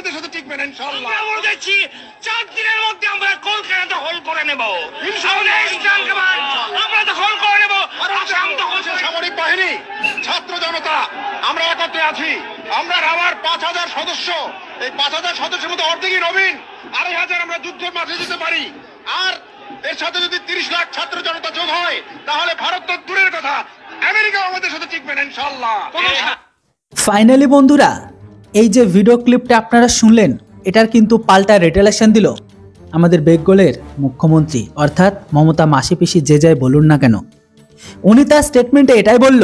আমাদের সাথে টিকবে না ইনশাআল্লাহ। আমরা বলতেছি 4 দিনের মধ্যে আমরা কলকাতা দখল করে নেব। আমরা দখল করে নেব। আসাম দখল করে সামরিক বাহিনী, ছাত্র জনতা আমরা একত্রে আছি। আমরা রাওয়ার 5000 সদস্য, এই 5000 সদস্যের মধ্যে অর্ধেকই নবীন, 2500 আমরা যুদ্ধের মাঠে যেতে পারি। আর এর সাথে যদি 30 লাখ ছাত্র জনতা যোগ হয় তাহলে ভারত তো দূরের কথা, আমেরিকা আমাদের সাথে টিকবে না ইনশাআল্লাহ। ফাইনালি বন্ধুরা, এই যে ভিডিও ক্লিপটা আপনারা শুনলেন, এটার কিন্তু পাল্টা রিটেলেশন দিল আমাদের বেঙ্গলের মুখ্যমন্ত্রী, অর্থাৎ মমতা মাসি পিসি যে যাই বলুন না কেন। উনি তার স্টেটমেন্টে এটাই বলল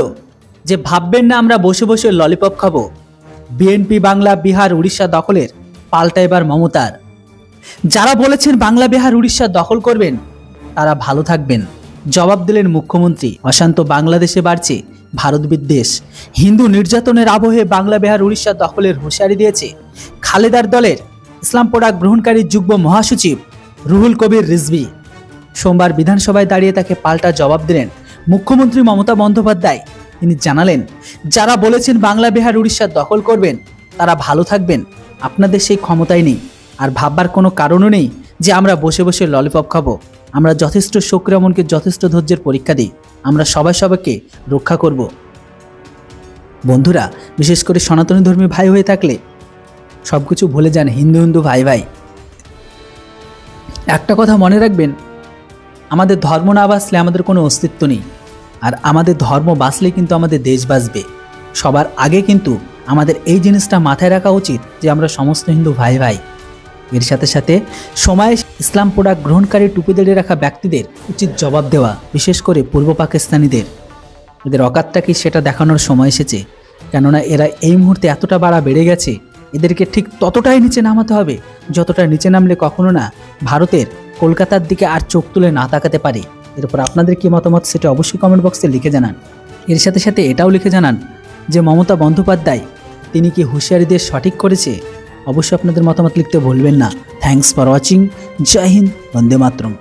যে ভাববেন না আমরা বসে বসে ললিপপ খাবো। বিএনপি বাংলা বিহার উড়িষ্যা দখলের পাল্টা এবার মমতার। যারা বলেছেন বাংলা বিহার উড়িষ্যা দখল করবেন তারা ভালো থাকবেন, জবাব দিলেন মুখ্যমন্ত্রী। অশান্ত বাংলাদেশে বাড়ছে ভারত বিদ্বেষ, হিন্দু নির্যাতনের আবহে বাংলা বিহার উড়িষ্যা দখলের হুঁশিয়ারি দিয়েছে খালেদার দলের ইসলাম প্রোডাক্ট গ্রহণকারী যুগ্ম মহাসচিব রুহুল কবির রিজভী। সোমবার বিধানসভায় দাঁড়িয়ে তাকে পাল্টা জবাব দিলেন মুখ্যমন্ত্রী মমতা বন্দ্যোপাধ্যায়। তিনি জানালেন, যারা বলেছেন বাংলা বিহার উড়িষ্যা দখল করবেন তারা ভালো থাকবেন, আপনাদের সেই ক্ষমতাই নেই। আর ভাববার কোনো কারণও নেই যে আমরা বসে বসে ললিপপ খাবো। আমরা যথেষ্ট সক্রিয়, মনকে যথেষ্ট ধৈর্যের পরীক্ষা দিই। আমরা সবাইকে রক্ষা করব। বন্ধুরা, বিশেষ করে সনাতনী ধর্মী ভাই হয়ে থাকলে সব কিছু ভুলে যান, হিন্দু হিন্দু ভাই ভাই। একটা কথা মনে রাখবেন, আমাদের ধর্ম না বাঁচলে আমাদের কোনো অস্তিত্ব নেই, আর আমাদের ধর্ম বাঁচলে কিন্তু আমাদের দেশ বাঁচবে। সবার আগে কিন্তু আমাদের এই জিনিসটা মাথায় রাখা উচিত যে আমরা সমস্ত হিন্দু ভাই ভাই। এর সাথে সাথে সময়ে ইসলাম প্রোডাক্ট গ্রহণকারী টুপি দাঁড়িয়ে রাখা ব্যক্তিদের উচিত জবাব দেওয়া, বিশেষ করে পূর্ব পাকিস্তানিদের। এদের অকাতটা কি সেটা দেখানোর সময় এসেছে, কেননা এরা এই মুহূর্তে এতটা বাড়া বেড়ে গেছে, এদেরকে ঠিক ততটাই নিচে নামাতে হবে যতটা নিচে নামলে কখনো না ভারতের কলকাতার দিকে আর চোখ তুলে না তাকাতে পারে। এর উপর আপনাদের কি মতামত সেটা অবশ্যই কমেন্ট বক্সে লিখে জানান। এর সাথে সাথে এটাও লিখে জানান যে মমতা বন্দ্যোপাধ্যায় তিনি কি হুঁশিয়ারি দিয়ে সঠিক করেছে। অবশ্যই আপনাদের মতামত লিখতে ভুলবেন না। Thanks for watching. জয় হিন্দ, বন্দে মাতরম।